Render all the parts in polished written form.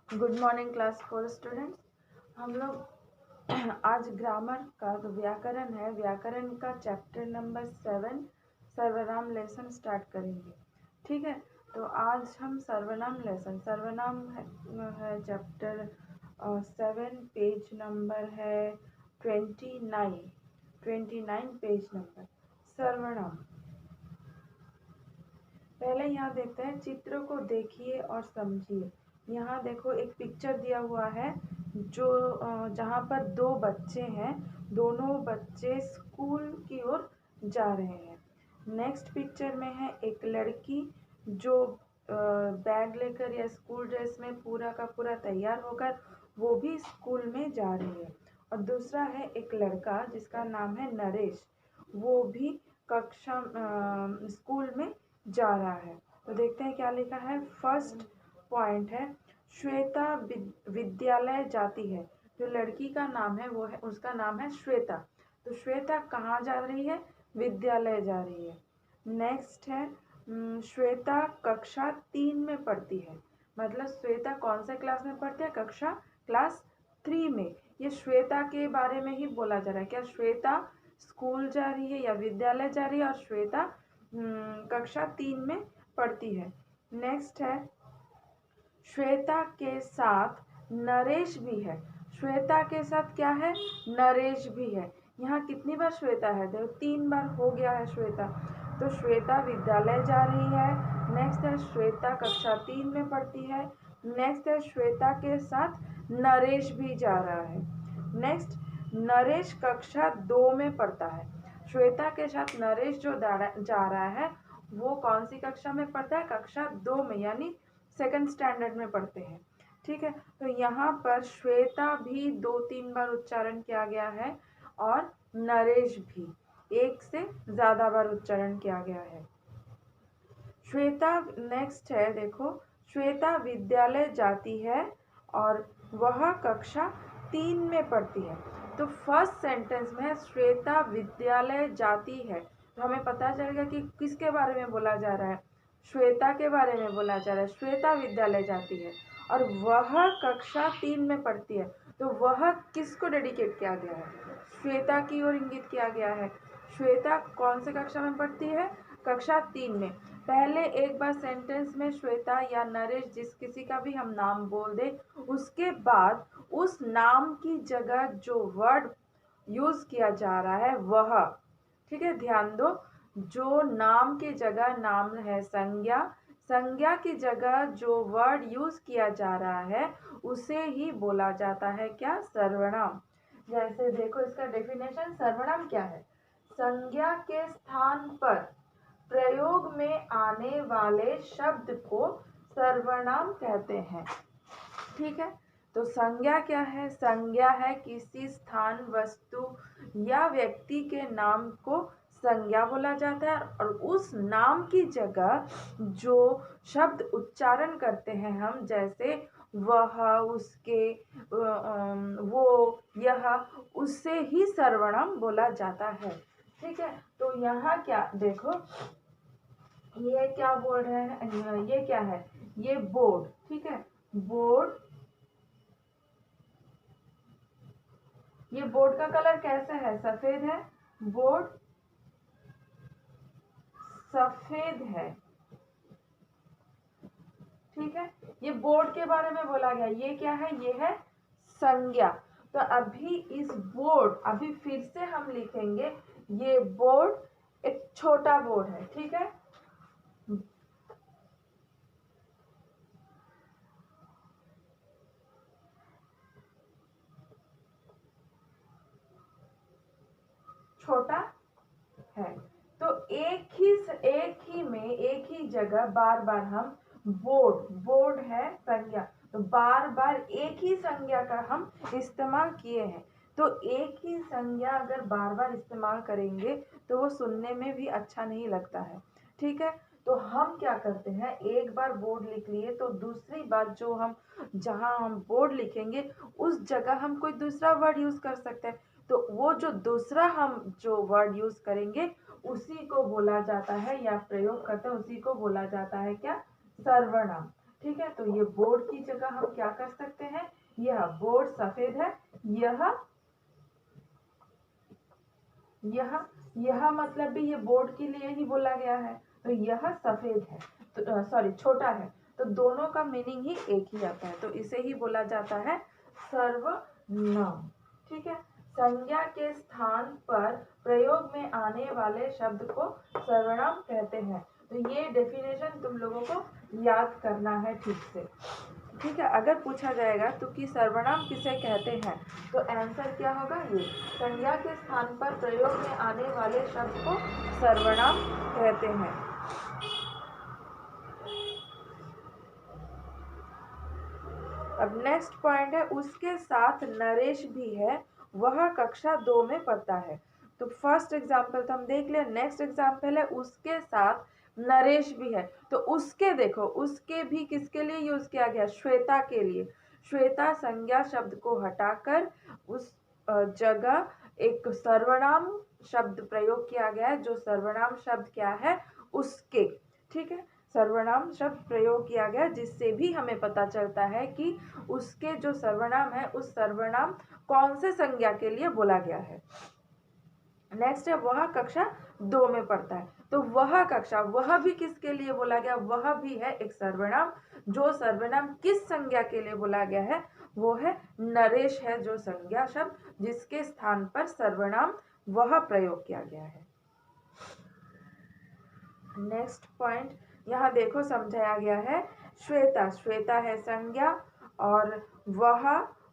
Good morning class 4 students. हम लोग आज ग्रामर का जो व्याकरण है, व्याकरण का चैप्टर नंबर 7 सर्वनाम लेसन स्टार्ट करेंगे। ठीक है, तो आज हम सर्वनाम लेसन, सर्वनाम है चैप्टर 7, पेज नंबर है 29 पेज नंबर सर्वनाम। पहले यहाँ देखते हैं, चित्र को देखिए और समझिए। यहाँ देखो एक पिक्चर दिया हुआ है जो जहाँ पर दो बच्चे हैं, दोनों बच्चे स्कूल की ओर जा रहे हैं। नेक्स्ट पिक्चर में है एक लड़की जो बैग लेकर या स्कूल ड्रेस में पूरा का पूरा तैयार होकर वो भी स्कूल में जा रही है। और दूसरा है एक लड़का जिसका नाम है नरेश, वो भी कक्षा स्कूल में जा रहा है। तो देखते हैं क्या लिखा है। फर्स्ट पॉइंट है, श्वेता विद्यालय जाती है। जो लड़की का नाम है वो है, उसका नाम है श्वेता। तो श्वेता कहाँ जा रही है? विद्यालय जा रही है। नेक्स्ट है, श्वेता कक्षा 3 में पढ़ती है। मतलब श्वेता कौन से क्लास में पढ़ती है? कक्षा क्लास 3 में। ये श्वेता के बारे में ही बोला जा रहा है। क्या श्वेता स्कूल जा रही है या विद्यालय जा रही है? और श्वेता कक्षा 3 में पढ़ती है। नेक्स्ट है, श्वेता के साथ नरेश भी है। श्वेता के साथ क्या है? नरेश भी है। यहाँ कितनी बार श्वेता है? देखो 3 बार हो गया है श्वेता। तो श्वेता विद्यालय जा रही है। नेक्स्ट है, श्वेता कक्षा 3 में पढ़ती है। नेक्स्ट है, श्वेता के साथ नरेश भी जा रहा है। नेक्स्ट, नरेश कक्षा 2 में पढ़ता है। श्वेता के साथ नरेश जो जा रहा है वो कौन सी कक्षा में पढ़ता है? कक्षा 2 में, यानी सेकंड स्टैंडर्ड में पढ़ते हैं। ठीक है, तो यहाँ पर श्वेता भी 2-3 बार उच्चारण किया गया है और नरेश भी 1 से ज़्यादा बार उच्चारण किया गया है। श्वेता नेक्स्ट है, देखो श्वेता विद्यालय जाती है और वह कक्षा 3 में पढ़ती है। तो फर्स्ट सेंटेंस में श्वेता विद्यालय जाती है, तो हमें पता चलेगा कि किसके बारे में बोला जा रहा है? श्वेता के बारे में बोला जा रहा है। श्वेता विद्यालय जाती है और वह कक्षा 3 में पढ़ती है, तो वह किसको डेडिकेट किया गया है? श्वेता की ओर इंगित किया गया है। श्वेता कौन से कक्षा में पढ़ती है? कक्षा 3 में। पहले एक बार सेंटेंस में श्वेता या नरेश जिस किसी का भी हम नाम बोल दे, उसके बाद उस नाम की जगह जो वर्ड यूज किया जा रहा है वह, ठीक है, ध्यान दो, जो नाम की जगह नाम है संज्ञा, संज्ञा की जगह जो वर्ड यूज किया जा रहा है उसे ही बोला जाता है क्या? सर्वनाम। जैसे देखो इसका डेफिनेशन, सर्वनाम क्या है? संज्ञा के स्थान पर प्रयोग में आने वाले शब्द को सर्वनाम कहते हैं। ठीक है, तो संज्ञा क्या है? संज्ञा है किसी स्थान, वस्तु या व्यक्ति के नाम को संज्ञा बोला जाता है और उस नाम की जगह जो शब्द उच्चारण करते हैं हम, जैसे वह, उसके, वो, यह, उससे ही सर्वनाम बोला जाता है। ठीक है, तो यहाँ क्या देखो, ये क्या बोल रहे हैं? ये क्या है? ये बोर्ड। ठीक है, बोर्ड। ये बोर्ड का कलर कैसा है? सफेद है। बोर्ड सफेद है। ठीक है, ये बोर्ड के बारे में बोला गया। ये क्या है? ये है संज्ञा। तो अभी इस बोर्ड, अभी फिर से हम लिखेंगे, ये बोर्ड एक छोटा बोर्ड है। ठीक है, छोटा है। तो एक ही में, एक ही जगह बार बार हम बोर्ड, बोर्ड है संज्ञा, तो बार बार एक ही संज्ञा का हम इस्तेमाल किए हैं। तो एक ही संज्ञा अगर बार बार इस्तेमाल करेंगे तो वो सुनने में भी अच्छा नहीं लगता है। ठीक है, तो हम क्या करते हैं, एक बार बोर्ड लिख लिए तो दूसरी बार जो हम, जहां हम बोर्ड लिखेंगे उस जगह हम कोई दूसरा वर्ड यूज कर सकते हैं। तो वो जो दूसरा हम जो वर्ड यूज करेंगे उसी को बोला जाता है, या प्रयोग करते हैं उसी को बोला जाता है क्या? सर्वनाम। ठीक है, तो ये बोर्ड की जगह हम क्या कर सकते हैं, यह बोर्ड सफेद है, यह मतलब भी ये बोर्ड के लिए ही बोला गया है, तो यह सफेद है, तो सॉरी छोटा है, तो दोनों का मीनिंग ही एक ही आता है, तो इसे ही बोला जाता है सर्वनाम। ठीक है, संज्ञा के स्थान पर प्रयोग में आने वाले शब्द को सर्वनाम कहते हैं। तो ये डेफिनेशन तुम लोगों को याद करना है ठीक से। ठीक है, अगर पूछा जाएगा तो कि सर्वनाम किसे कहते हैं, तो आंसर क्या होगा, ये संज्ञा के स्थान पर प्रयोग में आने वाले शब्द को सर्वनाम कहते हैं। अब नेक्स्ट पॉइंट है, उसके साथ नरेश भी है, वह कक्षा 2 में पढ़ता है। तो फर्स्ट एग्जाम्पल तो हम देख लिया, नेक्स्ट एग्जाम्पल है उसके साथ नरेश भी है, तो उसके देखो, उसके भी किसके लिए यूज किया गया, श्वेता के लिए। श्वेता संज्ञा शब्द को हटाकर उस जगह एक सर्वनाम शब्द प्रयोग किया गया है, जो सर्वनाम शब्द क्या है, उसके। ठीक है, सर्वनाम शब्द प्रयोग किया गया, जिससे भी हमें पता चलता है कि उसके जो सर्वनाम है, उस सर्वनाम कौन से संज्ञा के लिए बोला गया है। नेक्स्ट है, वह कक्षा 2 में पढ़ता है, तो वह कक्षा, वह भी किसके लिए बोला गया, वह भी है एक सर्वनाम। जो सर्वनाम किस संज्ञा के लिए बोला गया है, वो है नरेश है, जो संज्ञा शब्द जिसके स्थान पर सर्वनाम वह प्रयोग किया गया है। नेक्स्ट पॉइंट यहाँ देखो समझाया गया है, श्वेता, श्वेता है संज्ञा, और वह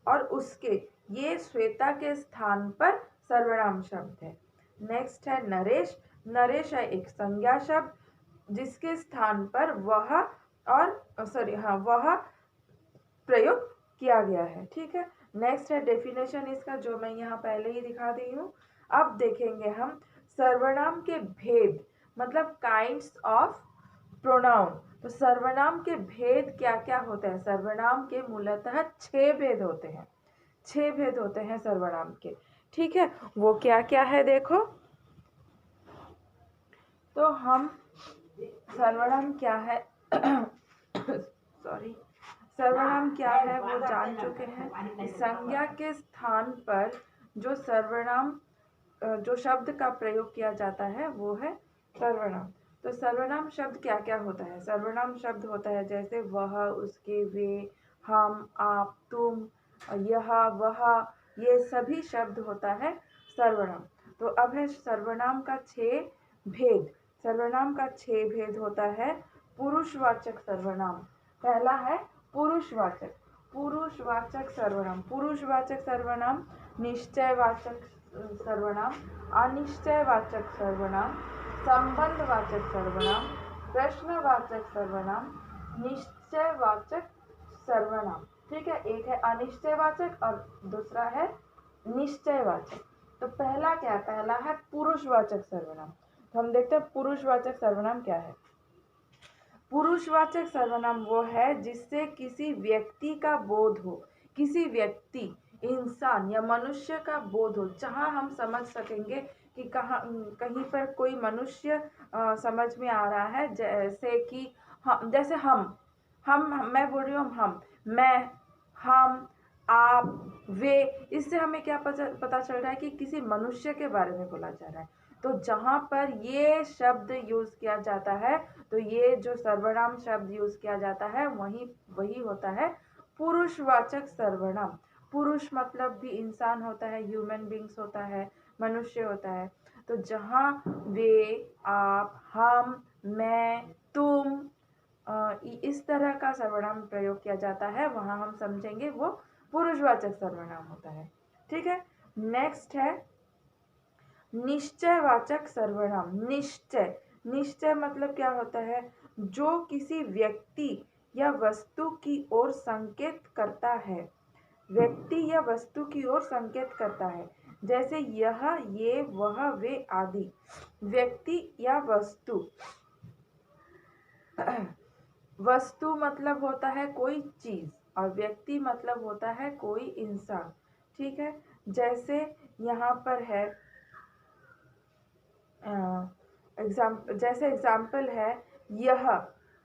और उसके, ये श्वेता के स्थान पर सर्वनाम शब्द है। नेक्स्ट है नरेश, नरेश है एक संज्ञा शब्द जिसके स्थान पर वह और वह प्रयोग किया गया है। ठीक है, नेक्स्ट है डेफिनेशन इसका, जो मैं यहाँ पहले ही दिखा दी हूँ। अब देखेंगे हम सर्वनाम के भेद, मतलब काइंड्स ऑफ प्रोनाउन। तो सर्वनाम के भेद क्या क्या होते हैं, सर्वनाम के मूलतः 6 भेद होते हैं, 6 भेद होते हैं सर्वनाम के। ठीक है, वो क्या क्या है देखो, तो हम सर्वनाम क्या है सॉरी, सर्वनाम क्या है वो जान चुके हैं। संज्ञा के स्थान पर जो सर्वनाम, जो शब्द का प्रयोग किया जाता है वो है सर्वनाम। तो सर्वनाम शब्द क्या क्या होता है, सर्वनाम शब्द होता है जैसे वह, उसके, वे, हम, आप, तुम, यह, वह, ये सभी शब्द होता है सर्वनाम। तो अब है सर्वनाम का 6 भेद। सर्वनाम का 6 भेद होता है। पुरुषवाचक सर्वनाम, पहला है पुरुषवाचक, पुरुषवाचक सर्वनाम। पुरुषवाचक सर्वनाम निश्चयवाचक सर्वनाम, अनिश्चयवाचक सर्वनाम, संबंधवाचक सर्वनाम, प्रश्नवाचक सर्वनाम, निश्चयवाचक सर्वनाम। ठीक है, एक है अनिश्चयवाचक और दूसरा है निश्चयवाचक। तो पहला क्या है, पहला है पुरुषवाचक सर्वनाम। तो हम देखते हैं पुरुषवाचक सर्वनाम क्या है। पुरुषवाचक सर्वनाम वो है जिससे किसी व्यक्ति का बोध हो, किसी व्यक्ति, इंसान या मनुष्य का बोध हो, जहाँ हम समझ सकेंगे कि कहीं पर कोई मनुष्य समझ में आ रहा है, जैसे कि जैसे हम मैं बोल रही हूँ, हम, मैं, हम, आप, वे, इससे हमें क्या पता चल रहा है कि किसी मनुष्य के बारे में बोला जा रहा है। तो जहाँ पर ये शब्द यूज किया जाता है, तो ये जो सर्वनाम शब्द यूज किया जाता है वही होता है पुरुषवाचक सर्वनाम। पुरुष मतलब भी इंसान होता है, ह्यूमन बींग्स होता है, मनुष्य होता है। तो जहाँ वे, आप, हम, मैं, तुम, इस तरह का सर्वनाम प्रयोग किया जाता है, वहाँ हम समझेंगे वो पुरुषवाचक सर्वनाम होता है। ठीक है, नेक्स्ट है निश्चयवाचक सर्वनाम। निश्चय, निश्चय मतलब क्या होता है, जो किसी व्यक्ति या वस्तु की ओर संकेत करता है, व्यक्ति या वस्तु की ओर संकेत करता है, जैसे यह, ये, वह, वे आदि। व्यक्ति या वस्तु, वस्तु मतलब होता है कोई चीज और व्यक्ति मतलब होता है कोई इंसान। ठीक है, जैसे यहाँ पर है जैसे एग्जाम्पल है, यह,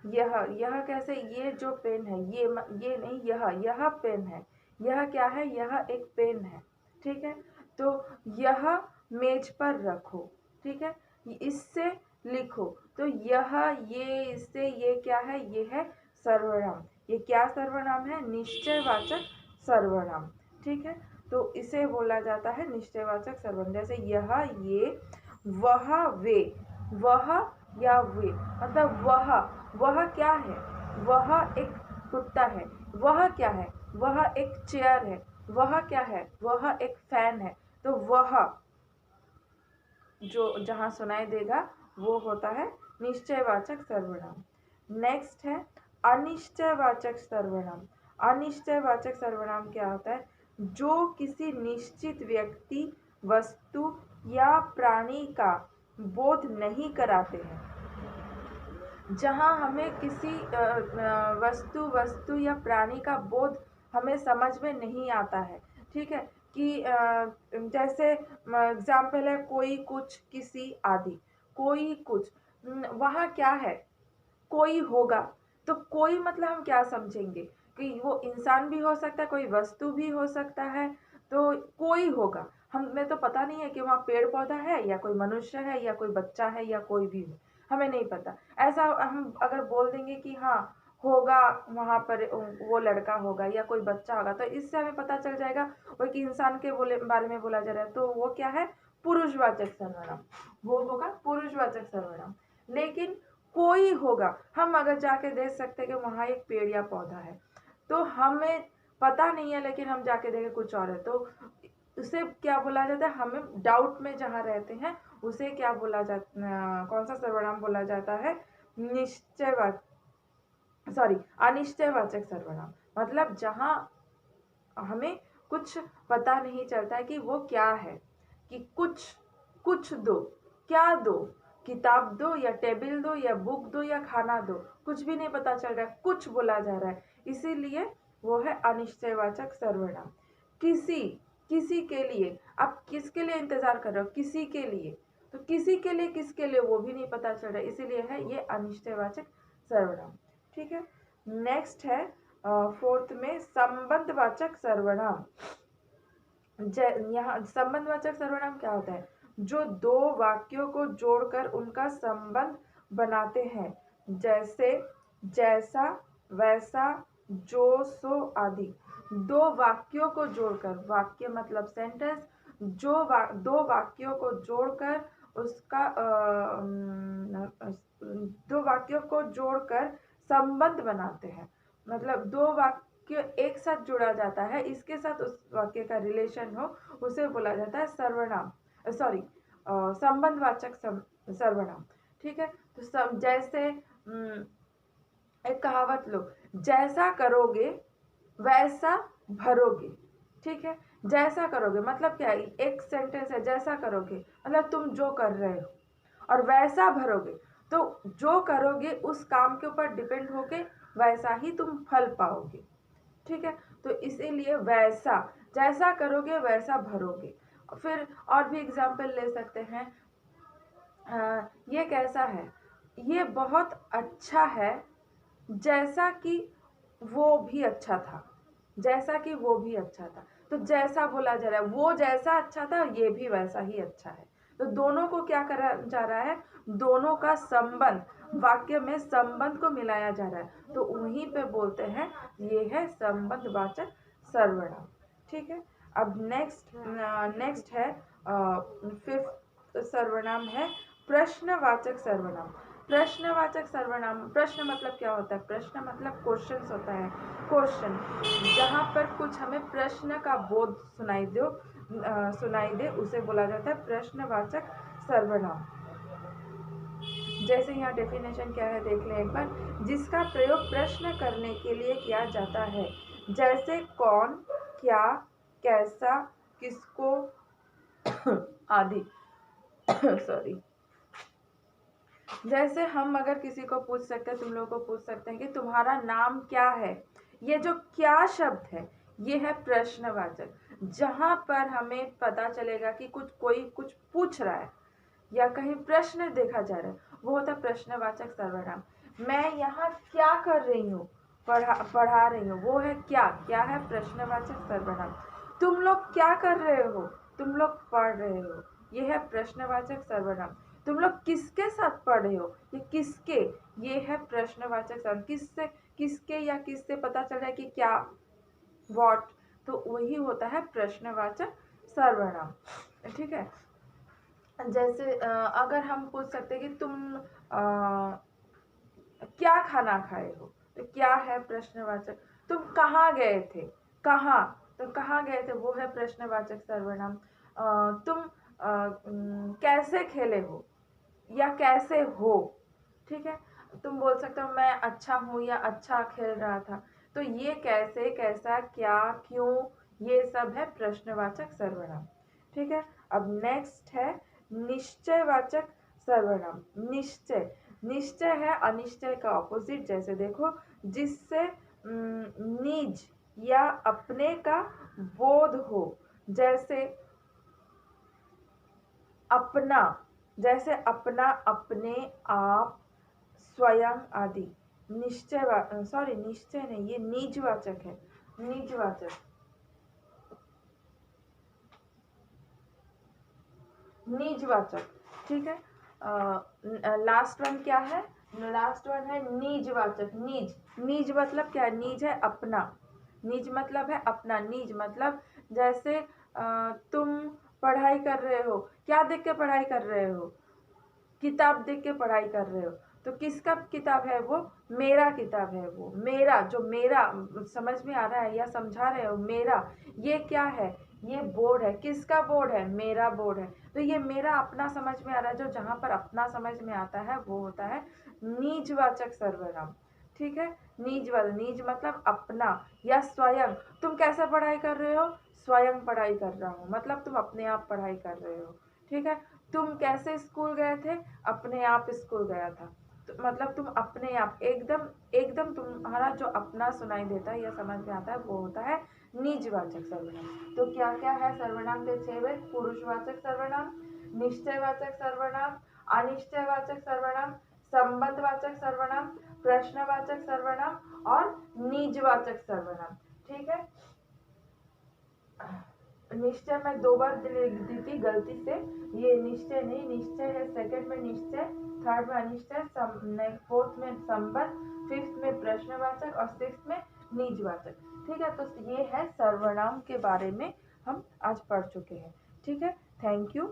यह कैसे, ये जो पेन है, ये नहीं, यह पेन है, यह क्या है, यह एक पेन है, ठीक है। तो यह मेज पर रखो, ठीक है, इससे लिखो। तो यह, ये, इससे, ये क्या है, ये है सर्वनाम। ये क्या सर्वनाम है, निश्चयवाचक सर्वनाम, ठीक है। तो इसे बोला जाता है निश्चयवाचक सर्वनाम। जैसे यह, ये, वह, वे, वह या वे, मतलब वह क्या है, वह एक कुत्ता है, वह क्या है, वह एक चेयर है, वह क्या है, वह एक फैन है। तो वह जो जहाँ सुनाई देगा वो होता है निश्चयवाचक सर्वनाम। नेक्स्ट है अनिश्चयवाचक सर्वनाम। अनिश्चयवाचक सर्वनाम क्या होता है, जो किसी निश्चित व्यक्ति, वस्तु या प्राणी का बोध नहीं कराते हैं। जहाँ हमें किसी वस्तु या प्राणी का बोध हमें समझ में नहीं आता है, ठीक है, कि जैसे एग्जाम्पल है कोई, कुछ, किसी आदि, कोई, कुछ, वहाँ क्या है, कोई होगा। तो कोई मतलब हम क्या समझेंगे कि वो इंसान भी हो सकता है, कोई वस्तु भी हो सकता है, तो कोई होगा। हमें तो पता नहीं है कि वहाँ पेड़ पौधा है या कोई मनुष्य है या कोई बच्चा है या कोई भी हो, हमें नहीं पता। ऐसा हम अगर बोल देंगे कि हाँ होगा, वहाँ पर वो लड़का होगा या कोई बच्चा होगा, तो इससे हमें पता चल जाएगा वो कि इंसान के बारे में बोला जा रहा है, तो वो क्या है, पुरुषवाचक सर्वनाम, वो होगा पुरुषवाचक सर्वनाम। लेकिन कोई होगा, हम अगर जाके देख सकते हैं कि वहाँ एक पेड़ या पौधा है, तो हमें पता नहीं है, लेकिन हम जाके देखें कुछ और है, तो उसे क्या बोला जाता है, हमें डाउट में जहाँ रहते हैं उसे क्या बोला जाता, कौन सा सर्वनाम बोला जाता है, अनिश्चयवाचक सर्वनाम। मतलब जहाँ हमें कुछ पता नहीं चलता है कि वो क्या है, कि कुछ दो, क्या दो, किताब दो या टेबल दो या बुक दो या खाना दो, कुछ भी नहीं पता चल रहा है, कुछ बोला जा रहा है, इसीलिए वो है अनिश्चयवाचक सर्वनाम। किसी, किसी के लिए, आप किसके लिए इंतजार कर रहे हो, किसी के लिए, तो किसी के लिए किसके लिए वो भी नहीं पता चल रहा है, इसीलिए है ये अनिश्चयवाचक सर्वनाम, ठीक है। नेक्स्ट है फोर्थ में संबंधवाचक सर्वनाम। यहाँ संबंधवाचक सर्वनाम क्या होता है, जो दो वाक्यों को जोड़कर उनका संबंध बनाते हैं, जैसे, जैसा, वैसा, जो, सो आदि। दो वाक्यों को जोड़कर, वाक्य मतलब सेंटेंस, दो वाक्यों को जोड़कर उसका दो वाक्यों को जोड़कर संबंध बनाते हैं। मतलब दो वाक्य एक साथ जुड़ा जाता है, इसके साथ उस वाक्य का रिलेशन हो, उसे बोला जाता है सर्वनाम, संबंधवाचक सर्वनाम, ठीक है। तो जैसे एक कहावत लो, जैसा करोगे वैसा भरोगे, ठीक है। जैसा करोगे मतलब क्या है, एक सेंटेंस है, जैसा करोगे मतलब तुम जो कर रहे हो, और वैसा भरोगे, तो जो करोगे उस काम के ऊपर डिपेंड होके वैसा ही तुम फल पाओगे, ठीक है। तो इसीलिए वैसा, जैसा करोगे वैसा भरोगे। फिर और भी एग्जाम्पल ले सकते हैं, ये कैसा है, ये बहुत अच्छा है, जैसा कि वो भी अच्छा था, जैसा कि वो भी अच्छा था। तो जैसा बोला जा रहा है, वो जैसा अच्छा था ये भी वैसा ही अच्छा है। तो दोनों को क्या करा जा रहा है, दोनों का संबंध, वाक्य में संबंध को मिलाया जा रहा है, तो वहीं पे बोलते हैं ये है संबंधवाचक सर्वनाम, ठीक है। अब नेक्स्ट है फिफ्थ सर्वनाम है प्रश्नवाचक सर्वनाम। प्रश्नवाचक सर्वनाम, प्रश्न मतलब क्या होता है, प्रश्न मतलब क्वेश्चन होता है, क्वेश्चन, जहाँ पर कुछ हमें प्रश्न का बोध सुनाई दे उसे बोला जाता है प्रश्नवाचक सर्वनाम। जैसे यहाँ डेफिनेशन क्या है देख लें एक बार, जिसका प्रयोग प्रश्न करने के लिए किया जाता है, जैसे कौन, क्या, कैसा, किसको आदि सॉरी। जैसे हम अगर किसी को पूछ सकते हैं, तुम लोगों को पूछ सकते हैं कि तुम्हारा नाम क्या है, ये जो क्या शब्द है ये है प्रश्नवाचक, जहाँ पर हमें पता चलेगा कि कोई कुछ पूछ रहा है या कहीं प्रश्न देखा जा रहा है, वो होता है प्रश्नवाचक सर्वनाम। मैं यहाँ क्या कर रही हूँ, पढ़ा रही हूँ, वो है क्या, क्या है प्रश्नवाचक सर्वनाम। तुम लोग क्या कर रहे हो, तुम लोग पढ़ रहे हो, ये है प्रश्नवाचक सर्वनाम। तुम लोग किसके साथ पढ़ रहे हो, ये किसके, ये है प्रश्नवाचक सर्वनाम। किससे, किसके या किससे पता चल रहा है कि क्या, व्हाट, तो वही होता है प्रश्नवाचक सर्वनाम। ठीक है। जैसे अगर हम पूछ सकते हैं कि तुम क्या खाना खाए हो, तो क्या है प्रश्नवाचक। तुम कहाँ गए थे, कहाँ, तो कहाँ गए थे वो है प्रश्नवाचक सर्वनाम। तुम कैसे खेले हो या कैसे हो। ठीक है। तुम बोल सकते हो मैं अच्छा हूँ या अच्छा खेल रहा था। तो ये कैसे, कैसा, क्या, क्यों, ये सब है प्रश्नवाचक सर्वनाम। ठीक है। अब नेक्स्ट है निश्चयवाचक सर्वनाम। निश्चय, निश्चय है अनिश्चय का ऑपोजिट। जैसे देखो, जिससे निज या अपने का बोध हो। जैसे अपना, जैसे अपना, अपने, आप, स्वयं आदि। निश्चय, सॉरी निश्चय नहीं, ये निजवाचक है, निजवाचक, निजवाचक। ठीक है। लास्ट वन क्या है, लास्ट वन है निजवाचक। निज, निज मतलब क्या है, निज है अपना, निज मतलब है अपना, निज मतलब जैसे तुम पढ़ाई कर रहे हो, क्या देख के पढ़ाई कर रहे हो, किताब देख के पढ़ाई कर रहे हो। तो किसका किताब है वो, मेरा किताब है वो, मेरा, जो मेरा, समझ में आ रहा है या समझा रहे हो, मेरा, ये क्या है, ये बोर्ड है। किसका बोर्ड है, मेरा बोर्ड है। तो ये मेरा अपना समझ में आ रहा है, जो जहाँ पर अपना समझ में आता है वो होता है निजवाचक सर्वनाम। ठीक है। निजवाचक, निज मतलब अपना या स्वयं। तुम कैसे पढ़ाई कर रहे हो, स्वयं पढ़ाई कर रहा हूँ, मतलब तुम अपने आप पढ़ाई कर रहे हो। ठीक है। तुम कैसे स्कूल गए थे, अपने आप स्कूल गया था। तो मतलब तुम अपने आप, एकदम एकदम तुम्हारा जो अपना सुनाई देता है या समझ में आता है वो होता है निजवाचक सर्वनाम। तो क्या क्या है सर्वनाम के 6 भेद, पुरुषवाचक सर्वनाम, निश्चयवाचक सर्वनाम, अनिश्चयवाचक सर्वनाम, संबंधवाचक सर्वनाम, प्रश्नवाचक सर्वनाम और निजवाचक सर्वनाम। ठीक है। निश्चय मैं 2 बार लिख दी थी गलती से, ये निश्चय नहीं, निश्चय है सेकंड में निश्चय, थर्ड में अनिश्चय, फोर्थ में संबंध, फिफ्थ में प्रश्नवाचक और सिक्स्थ में निजवाचक। ठीक है। तो ये है सर्वनाम के बारे में हम आज पढ़ चुके हैं। ठीक है। Thank you.